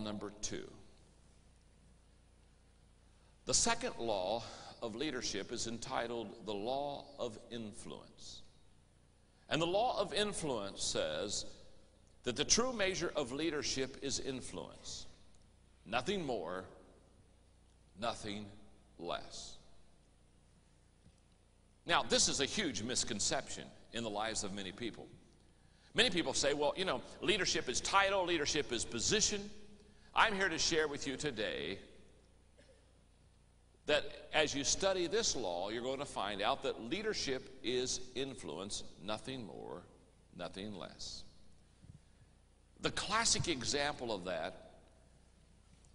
number 2. The second law of leadership is entitled the law of influence. And the law of influence says that the true measure of leadership is influence. Nothing more, nothing less. Now, this is a huge misconception in the lives of many people. Many people say, well, you know, leadership is title, leadership is position. I'm here to share with you today that as you study this law, you're going to find out that leadership is influence, nothing more, nothing less. The classic example of that,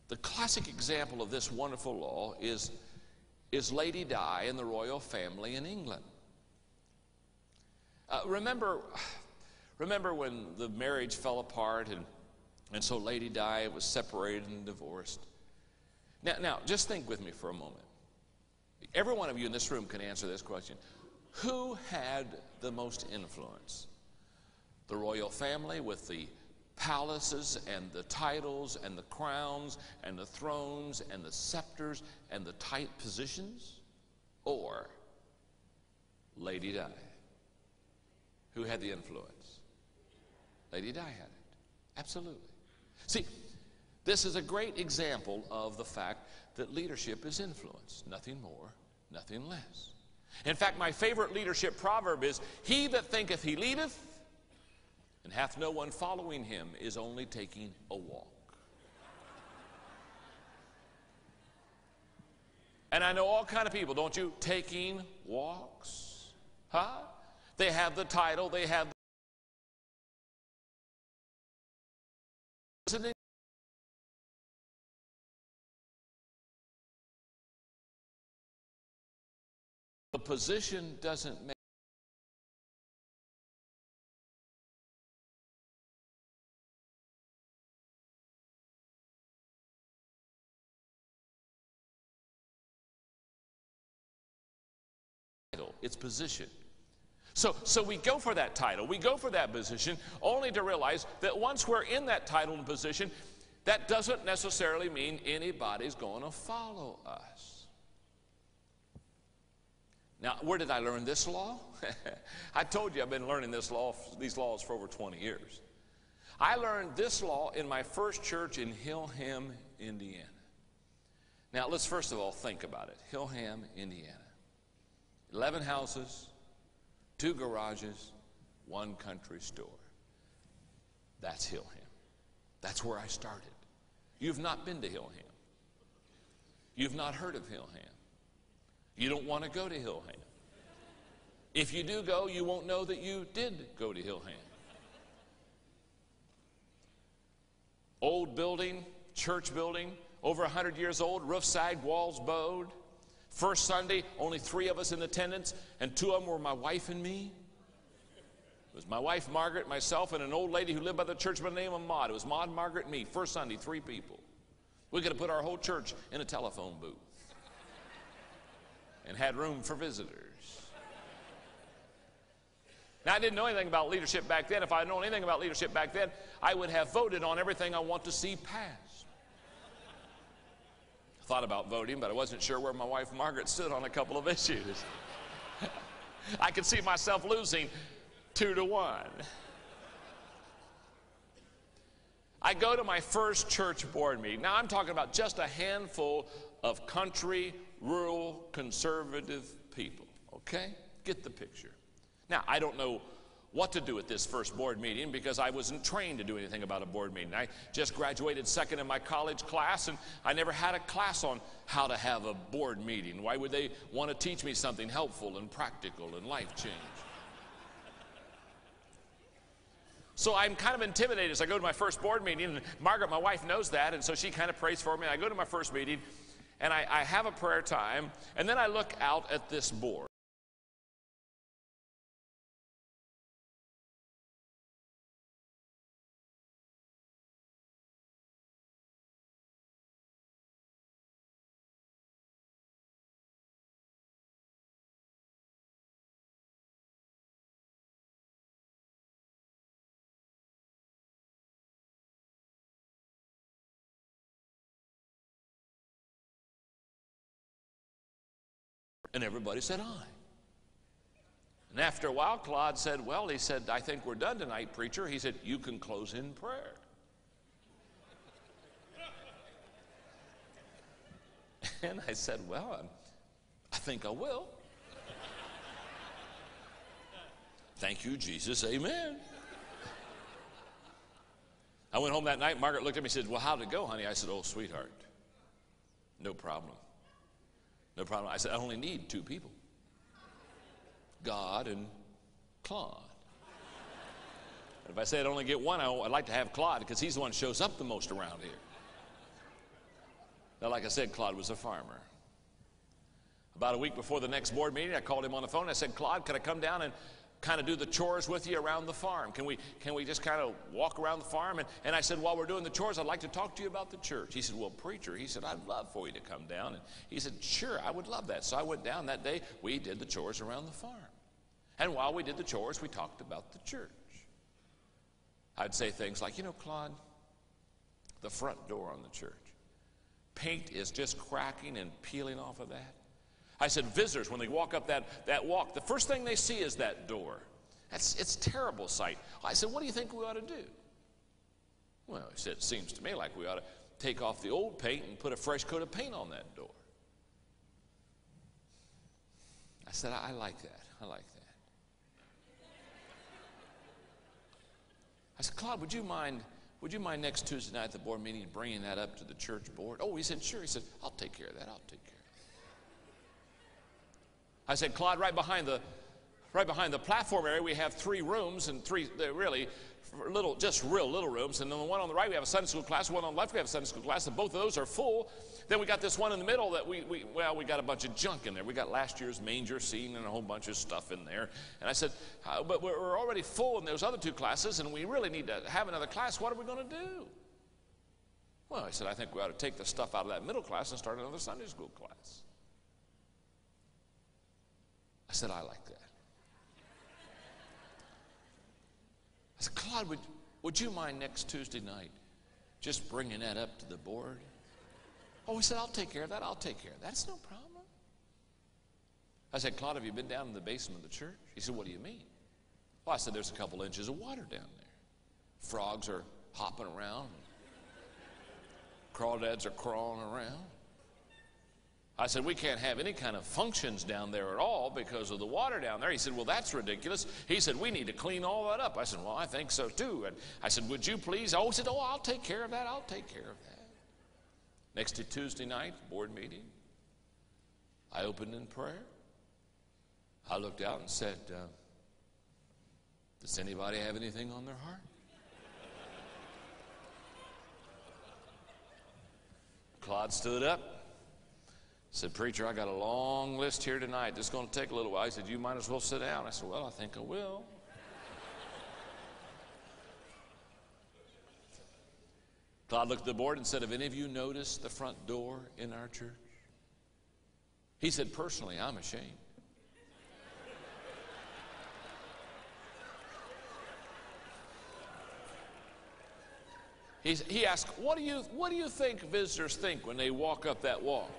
the classic example of this wonderful law is Lady Di and the royal family in England. Remember when the marriage fell apart and so Lady Di was separated and divorced? Now, just think with me for a moment. Every one of you in this room can answer this question. Who had the most influence? The royal family with the palaces and the titles and the crowns and the thrones and the scepters and the tight positions? Or Lady Di? Who had the influence? Lady Di had it. Absolutely. See, this is a great example of the fact that leadership is influence. Nothing more, nothing less. In fact, my favorite leadership proverb is, he that thinketh he leadeth and hath no one following him is only taking a walk. And I know all kind of people, don't you? Taking walks. Huh? They have the title, they have the position doesn't make its position. So we go for that title, we go for that position, only to realize that once we're in that title and position, that doesn't necessarily mean anybody's going to follow us. Now, where did I learn this law? I told you I've been learning these laws for over 20 years. I learned this law in my first church in Hillham, Indiana. Now, let's first of all think about it. Hillham, Indiana. 11 houses, 2 garages, 1 country store. That's Hillham. That's where I started. You've not been to Hillham. You've not heard of Hillham. You don't want to go to Hillham. If you do go, you won't know that you did go to Hillham. Old building, church building, over 100 years old, roof sagged, walls bowed. First Sunday, only 3 of us in attendance, and 2 of them were my wife and me. It was my wife, Margaret, myself, and an old lady who lived by the church by the name of Maud. It was Maud, Margaret, and me. First Sunday, 3 people. We could have put our whole church in a telephone booth and had room for visitors. Now, I didn't know anything about leadership back then. If I had known anything about leadership back then, I would have voted on everything I want to see pass. I thought about voting, but I wasn't sure where my wife Margaret stood on a couple of issues. I could see myself losing 2-1. I go to my first church board meeting. Now, I'm talking about just a handful of country, rural, conservative people, okay? Get the picture. Now, I don't know what to do at this first board meeting because I wasn't trained to do anything about a board meeting. I just graduated second in my college class, and I never had a class on how to have a board meeting. Why would they want to teach me something helpful and practical and life-change? So I'm kind of intimidated as I go to my first board meeting, and Margaret, my wife, knows that, and so she kind of prays for me. I go to my first meeting, and I have a prayer time, and then I look out at this board. And everybody said, aye. And after a while, Claude said, well, he said, I think we're done tonight, preacher. He said, you can close in prayer. And I said, well, I think I will. Thank you, Jesus, amen. I went home that night. Margaret looked at me and said, well, how'd it go, honey? I said, oh, sweetheart, no problem. No problem. I said, I only need 2 people. God and Claude. And if I say I'd only get one, I'd like to have Claude because he's the one who shows up the most around here. Now, like I said, Claude was a farmer. About a week before the next board meeting, I called him on the phone. I said, Claude, could I come down and kind of do the chores with you around the farm? Can we just kind of walk around the farm? And I said, while we're doing the chores, I'd like to talk to you about the church. He said, well, preacher, he said, I'd love for you to come down. And he said, sure, I would love that. So I went down that day. We did the chores around the farm. And while we did the chores, we talked about the church. I'd say things like, you know, Claude, the front door on the church, paint is just cracking and peeling off of that. I said, visitors, when they walk up that walk, the first thing they see is that door. It's a terrible sight. I said, what do you think we ought to do? Well, he said, it seems to me like we ought to take off the old paint and put a fresh coat of paint on that door. I said, I like that. I like that. I said, Claude, would you mind next Tuesday night at the board meeting bringing that up to the church board? Oh, he said, sure. He said, I'll take care of that. I'll take care of it. I said, Claude, right behind the platform area, we have 3 rooms, and 3 really little, just real little rooms. And then the one on the right, we have a Sunday school class. The one on the left, we have a Sunday school class. And both of those are full. Then we got this one in the middle that we got a bunch of junk in there. We got last year's manger scene and a whole bunch of stuff in there. And I said, but we're already full in those other 2 classes, and we really need to have another class. What are we going to do? Well, I said, I think we ought to take the stuff out of that middle class and start another Sunday school class. I said, I like that. I said, Claude, would you mind next Tuesday night just bringing that up to the board? Oh, he said, I'll take care of that. I'll take care of that. That's no problem. I said, Claude, have you been down in the basement of the church? He said, what do you mean? Well, I said, there's a couple inches of water down there. Frogs are hopping around. Crawdads are crawling around. I said, we can't have any kind of functions down there at all because of the water down there. He said, well, that's ridiculous. He said, we need to clean all that up. I said, well, I think so too. And I said, would you please? Oh, he said, oh, I'll take care of that. I'll take care of that. Next Tuesday night, board meeting, I opened in prayer. I looked out and said, does anybody have anything on their heart? Claude stood up. Said, preacher, I got a long list here tonight. This is going to take a little while. He said, you might as well sit down. I said, well, I think I will. Claude looked at the board and said, have any of you noticed the front door in our church? He said, personally, I'm ashamed. He asked, what do you think visitors think when they walk up that walk?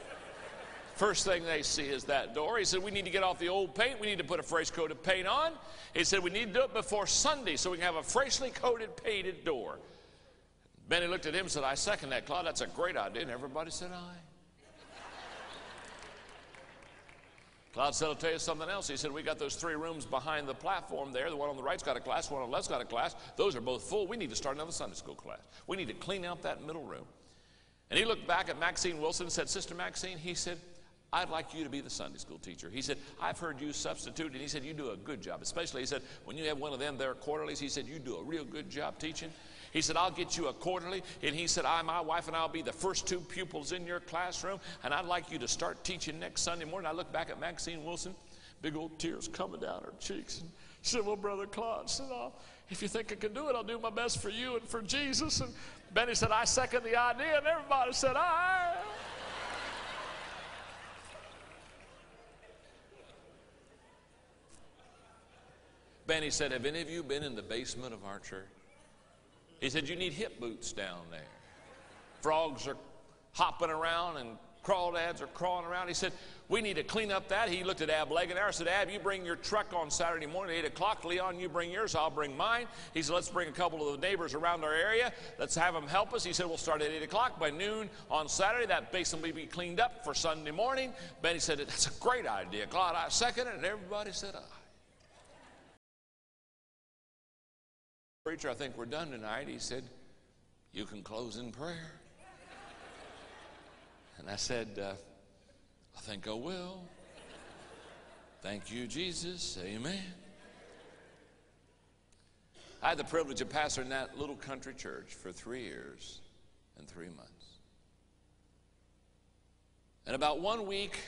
First thing they see is that door. He said, we need to get off the old paint. We need to put a fresh coat of paint on. He said, we need to do it before Sunday so we can have a freshly coated, painted door. Benny looked at him and said, I second that, Claude. That's a great idea. And everybody said, aye. Claude said, I'll tell you something else. He said, we got those 3 rooms behind the platform there. The one on the right's got a class, the one on the left's got a class. Those are both full. We need to start another Sunday school class. We need to clean out that middle room. And he looked back at Maxine Wilson and said, Sister Maxine, he said, I'd like you to be the Sunday school teacher. He said, I've heard you substitute, and he said, you do a good job. Especially, he said, when you have one of them there quarterlies, he said, you do a real good job teaching. He said, I'll get you a quarterly. And he said, my wife and I will be the first 2 pupils in your classroom, and I'd like you to start teaching next Sunday morning. I looked back at Maxine Wilson, big old tears coming down her cheeks. And she said, well, Brother Claude, said, if you think I can do it, I'll do my best for you and for Jesus. And Benny said, I second the idea, and everybody said, aye. Benny said, have any of you been in the basement of our church? He said, you need hip boots down there. Frogs are hopping around and Crawdads are crawling around. He said, we need to clean up that. He looked at Ab Legenauer and said, Ab, you bring your truck on Saturday morning at 8 o'clock. Leon, you bring yours. I'll bring mine. He said, let's bring a couple of the neighbors around our area. Let's have them help us. He said, we'll start at 8 o'clock. By noon on Saturday, that basin will be cleaned up for Sunday morning. Benny said, that's a great idea. Claude, I second it, and everybody said aye. Preacher, I think we're done tonight. He said, you can close in prayer. And I said, I think I will. Thank you, Jesus. Amen. I had the privilege of pastoring that little country church for 3 years and 3 months. And about 1 week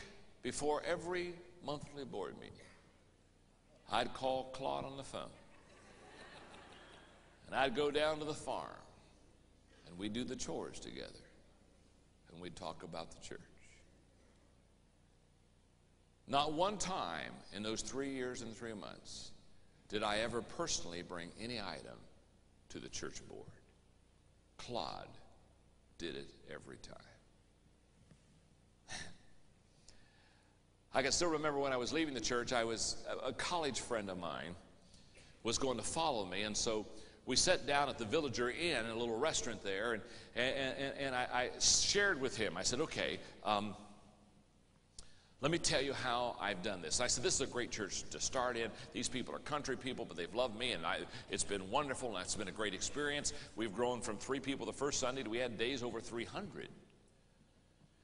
before every monthly board meeting, I'd call Claude on the phone. And I'd go down to the farm, and we'd do the chores together, and we'd talk about the church. Not one time in those 3 years and 3 months did I ever personally bring any item to the church board. Claude did it every time. I can still remember when I was leaving the church, a college friend of mine was going to follow me, and so we sat down at the Villager Inn in a little restaurant there, and I shared with him. I said, okay, let me tell you how I've done this. I said, this is a great church to start in. These people are country people, but they've loved me, and it's been wonderful, and it's been a great experience. We've grown from 3 people the first Sunday to we had days over 300.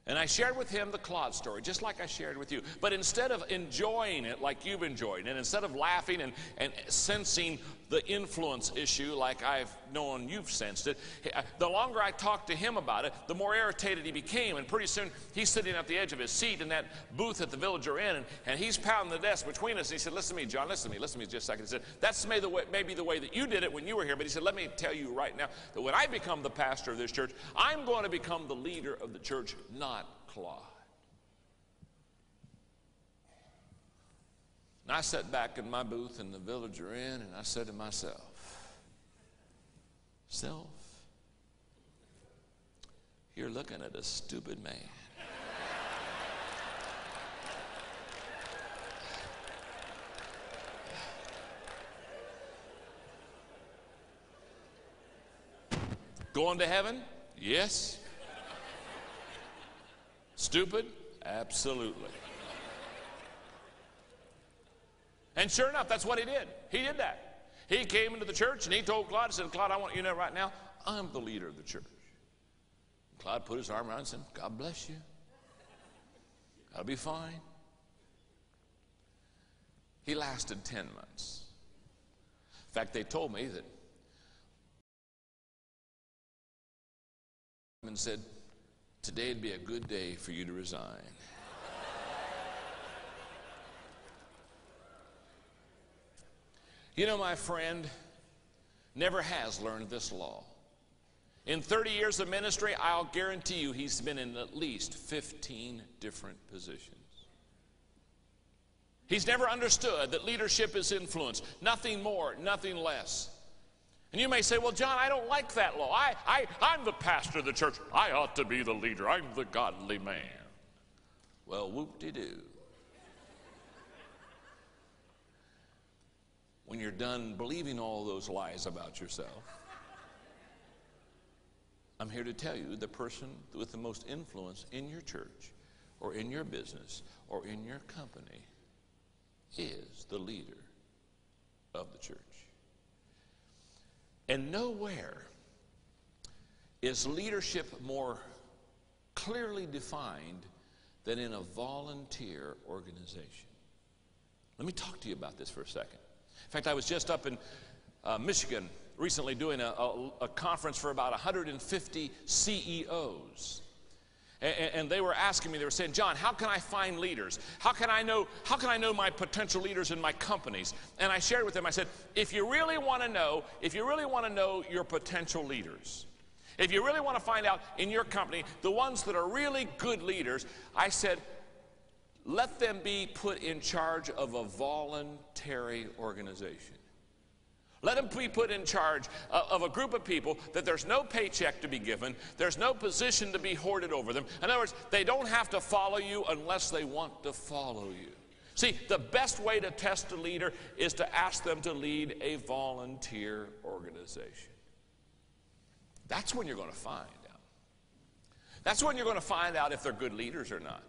And I shared with him the Claude story, just like I shared with you. But instead of enjoying it like you've enjoyed, and instead of laughing and sensing the influence issue like I've known you've sensed it, the longer I talked to him about it, the more irritated he became. And pretty soon, he's sitting at the edge of his seat in that booth at the Villager Inn, and he's pounding the desk between us. And he said, listen to me, John, listen to me just a second. He said, that's maybe the way that you did it when you were here. But he said, let me tell you right now that when I become the pastor of this church, I'm going to become the leader of the church, not Claude. And I sat back in my booth in the Villager Inn, and I said to myself, self, you're looking at a stupid man. Going to heaven? Yes. Stupid? Absolutely. And sure enough, that's what he did. He did that. He came into the church and he told Claude, he said, Claude, I want you to know right now, I'm the leader of the church. Claude put his arm around and said, God bless you. I'll be fine. He lasted 10 months. In fact, they told me that and said, today'd be a good day for you to resign. You know, my friend never has learned this law. In 30 years of ministry, I'll guarantee you he's been in at least 15 different positions. He's never understood that leadership is influence, nothing more, nothing less. And you may say, well, John, I don't like that law. I'm the pastor of the church. I ought to be the leader. I'm the godly man. Well, whoop-de-doo. When you're done believing all those lies about yourself, I'm here to tell you the person with the most influence in your church or in your business or in your company is the leader of the church. And nowhere is leadership more clearly defined than in a volunteer organization. Let me talk to you about this for a second. In fact, I was just up in Michigan recently doing a conference for about 150 CEOs. And they were asking me, they were saying, John, how can I find leaders? How can I know my potential leaders in my companies? And I shared with them, I said, if you really want to know your potential leaders, if you really want to find out in your company the ones that are really good leaders, I said, let them be put in charge of a voluntary organization. Let them be put in charge of a group of people that there's no paycheck to be given, there's no position to be hoarded over them. In other words, they don't have to follow you unless they want to follow you. See, the best way to test a leader is to ask them to lead a volunteer organization. That's when you're going to find out. That's when you're going to find out if they're good leaders or not.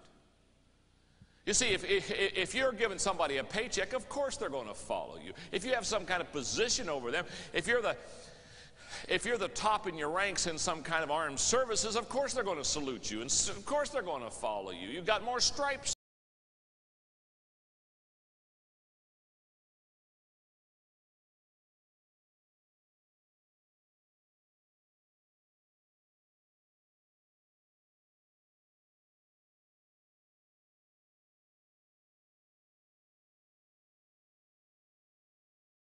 You see, if you're giving somebody a paycheck, of course they're going to follow you. If you have some kind of position over them, if you're the top in your ranks in some kind of armed services, of course they're going to salute you, and of course they're going to follow you. You've got more stripes.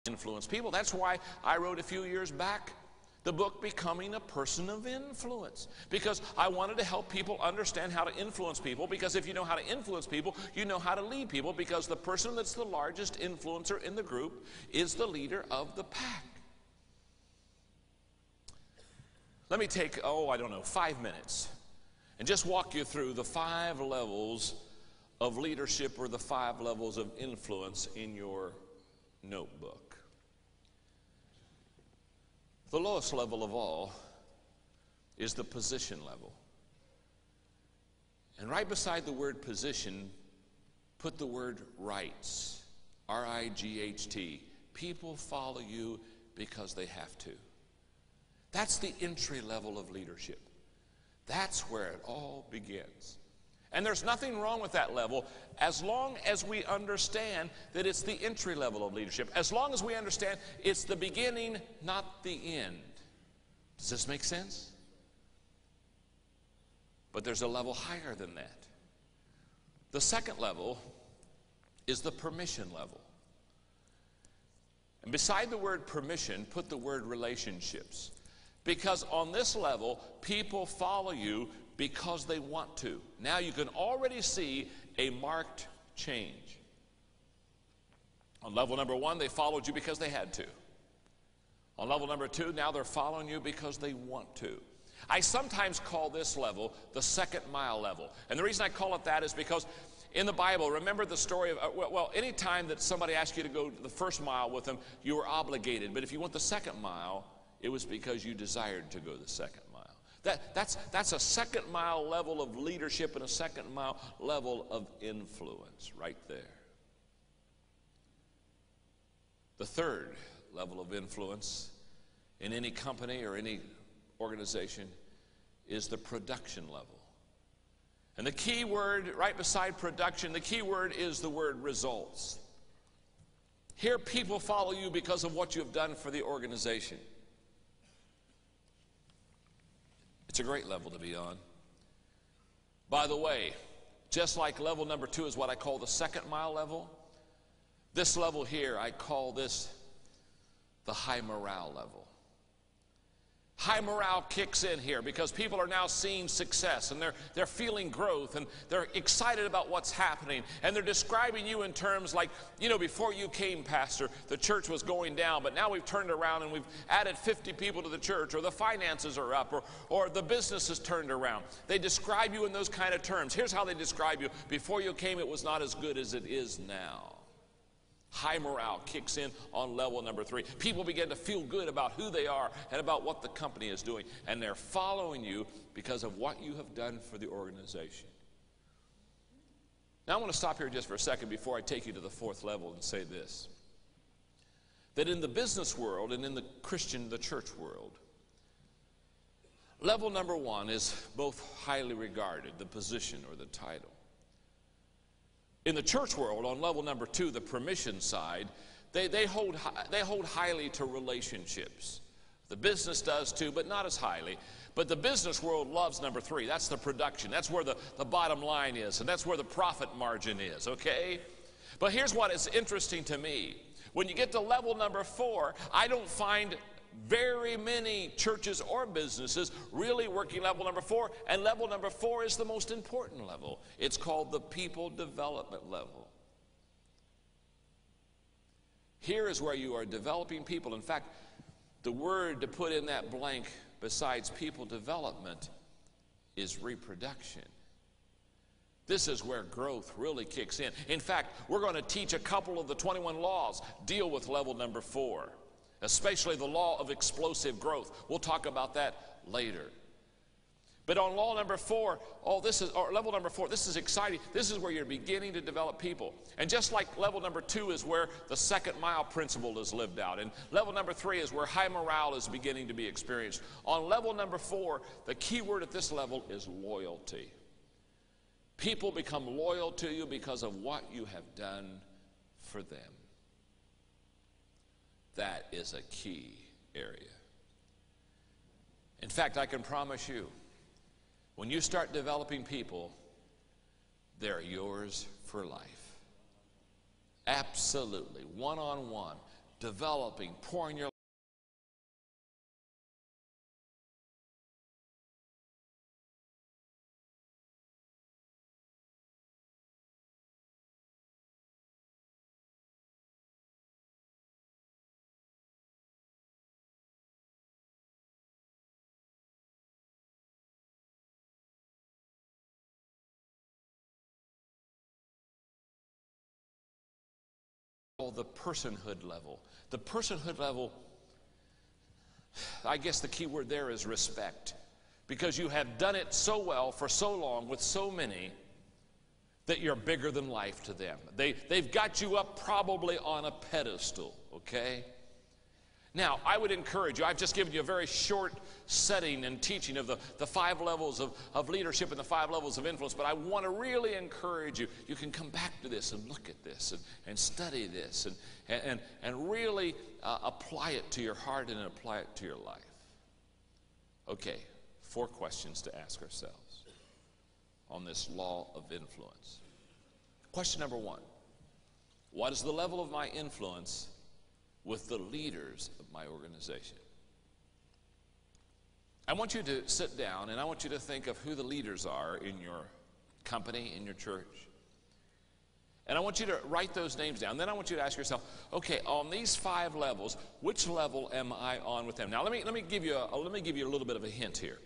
Influence people. That's why I wrote a few years back the book Becoming a Person of Influence, because I wanted to help people understand how to influence people, because if you know how to influence people, you know how to lead people, because the person that's the largest influencer in the group is the leader of the pack. Let me take, 5 minutes and just walk you through the 5 levels of leadership, or the 5 levels of influence in your notebook. The lowest level of all is the position level. And right beside the word position, put the word rights. R-I-G-H-T. People follow you because they have to. That's the entry level of leadership. That's where it all begins. And there's nothing wrong with that level as long as we understand that it's the entry level of leadership. As long as we understand it's the beginning, not the end. Does this make sense? But there's a level higher than that. The second level is the permission level. And beside the word permission, put the word relationships. Because on this level, people follow you because they want to. Now you can already see a marked change. On level number 1, they followed you because they had to. On level number 2, now they're following you because they want to. I sometimes call this level the second mile level. And the reason I call it that is because in the Bible, remember the story of, any time that somebody asked you to go the first mile with them, you were obligated. But if you went the second mile, it was because you desired to go the second mile. That's a second mile level of leadership and a second mile level of influence right there. The third level of influence in any company or any organization is the production level. And the key word right beside production, the key word is the word results. Here people follow you because of what you have done for the organization. It's a great level to be on. By the way, just like level number 2 is what I call the second mile level, this level here, I call this the high morale level. High morale kicks in here because people are now seeing success, and they're feeling growth, and they're excited about what's happening, and they're describing you in terms like, before you came, Pastor, the church was going down, but now we've turned around and we've added 50 people to the church, or the finances are up, or the business has turned around. They describe you in those kind of terms. Here's how they describe you. Before you came, it was not as good as it is now. High morale kicks in on level number 3. People begin to feel good about who they are and about what the company is doing. And they're following you because of what you have done for the organization. Now I want to stop here just for a second before I take you to the 4th level and say this. That in the business world and in the church world, level number 1 is both highly regarded, the position or the title. In the church world, on level number 2, the permission side, they hold highly to relationships. The business does too, but not as highly. But the business world loves number 3. That's the production. That's where the bottom line is, and that's where the profit margin is, okay? But here's what is interesting to me. When you get to level number 4, I don't find very many churches or businesses really working level number 4, and level number 4 is the most important level. It's called the people development level. Here is where you are developing people. In fact, the word to put in that blank besides people development is reproduction. This is where growth really kicks in. In fact, we're going to teach a couple of the 21 laws deal with level number 4, especially the law of explosive growth. We'll talk about that later. But on law number 4, level number 4, this is exciting. This is where you're beginning to develop people. And just like level number 2 is where the second mile principle is lived out. And level number 3 is where high morale is beginning to be experienced. On level number 4, the key word at this level is loyalty. People become loyal to you because of what you have done for them. That is a key area. In fact, I can promise you, when you start developing people, they're yours for life. Absolutely. One-on-one. Developing, pouring your the personhood level. The personhood level, I guess the key word there is respect. Because you have done it so well for so long with so many that you're bigger than life to them. They've got you up probably on a pedestal, okay? Now, I would encourage you, I've just given you a very short setting and teaching of the 5 levels of leadership and the 5 levels of influence, but I want to really encourage you. You can come back to this and look at this and study this and really apply it to your heart and apply it to your life. Okay, 4 questions to ask ourselves on this law of influence. Question number 1, what is the level of my influence with the leaders of my organization? I want you to sit down and I want you to think of who the leaders are in your company, in your church. And I want you to write those names down. Then I want you to ask yourself, okay, on these 5 levels, which level am I on with them? Now let me give you a little bit of a hint here.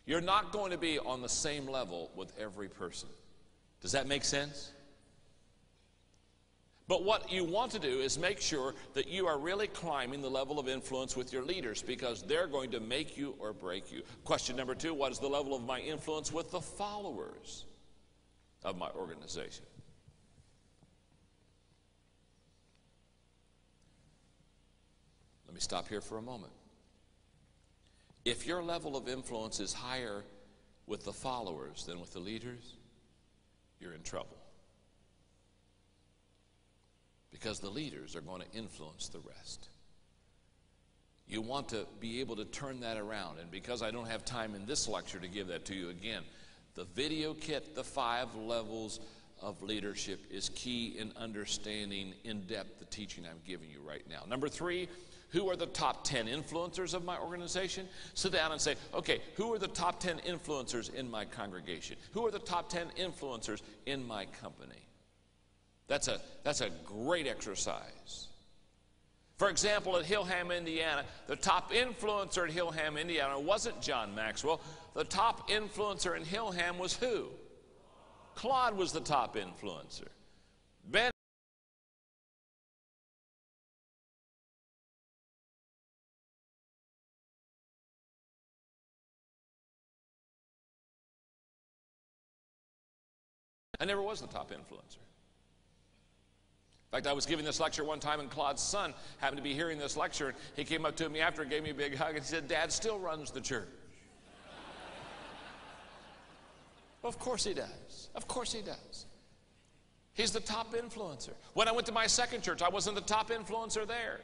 You're not going to be on the same level with every person. Does that make sense? But what you want to do is make sure that you are really climbing the level of influence with your leaders, because they're going to make you or break you. Question number 2, what is the level of my influence with the followers of my organization? Let me stop here for a moment. If your level of influence is higher with the followers than with the leaders, you're in trouble. Because the leaders are going to influence the rest. You want to be able to turn that around. And because I don't have time in this lecture to give that to you again, the video kit, the 5 levels of leadership, is key in understanding in depth the teaching I'm giving you right now. Number 3, who are the top 10 influencers of my organization? Sit down and say, okay, who are the top 10 influencers in my congregation? Who are the top 10 influencers in my company? That's a great exercise. For example, at Hillham, Indiana, the top influencer at Hillham, Indiana wasn't John Maxwell. The top influencer in Hillham was who? Claude was the top influencer. Ben I never was the top influencer. In fact, I was giving this lecture one time, and Claude's son happened to be hearing this lecture, and he came up to me after and gave me a big hug, and he said, Dad still runs the church. Well, of course he does. Of course he does. He's the top influencer. When I went to my second church, I wasn't the top influencer there.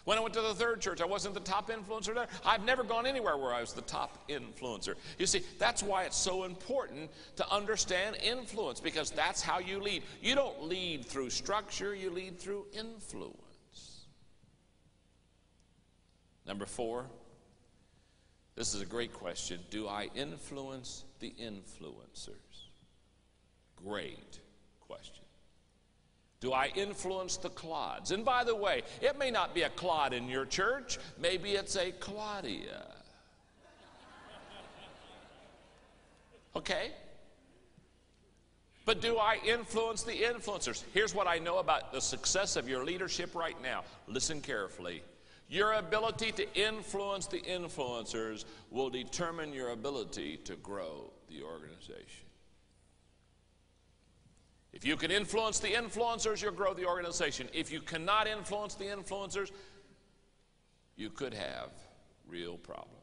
When I went to the third church, I wasn't the top influencer there. I've never gone anywhere where I was the top influencer. You see, that's why it's so important to understand influence, because that's how you lead. You don't lead through structure, you lead through influence. Number 4, this is a great question. Do I influence the influencers? Great question. Do I influence the clods? And by the way, it may not be a clod in your church. Maybe it's a Claudia. Okay? But do I influence the influencers? Here's what I know about the success of your leadership right now. Listen carefully. Your ability to influence the influencers will determine your ability to grow the organization. If you can influence the influencers, you'll grow the organization. If you cannot influence the influencers, you could have real problems.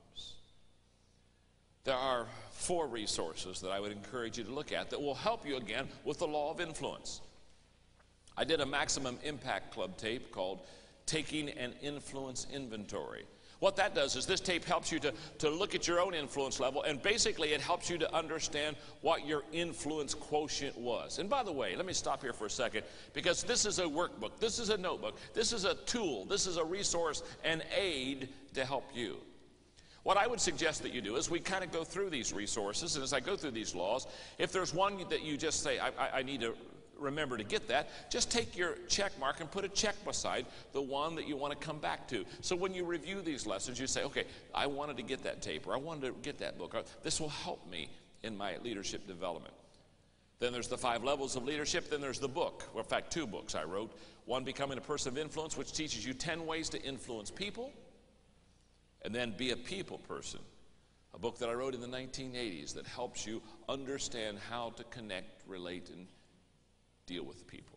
There are 4 resources that I would encourage you to look at that will help you again with the law of influence. I did a Maximum Impact Club tape called Taking an Influence Inventory. What that does is this tape helps you to look at your own influence level, and basically it helps you to understand what your influence quotient was. And by the way, let me stop here for a second, because this is a workbook, this is a notebook, this is a tool, this is a resource and aid to help you. What I would suggest that you do is we kind of go through these resources, and as I go through these laws, if there's one that you just say, I need to remember to get that, just take your check mark and put a check beside the one that you want to come back to. So when you review these lessons, you say, okay, I wanted to get that tape, or I wanted to get that book, or this will help me in my leadership development. Then there's the 5 levels of leadership. Then there's the book, or in fact 2 books I wrote. One, Becoming a Person of Influence, which teaches you 10 ways to influence people, and then Be a People Person, a book that I wrote in the 1980s that helps you understand how to connect, relate, and deal with people.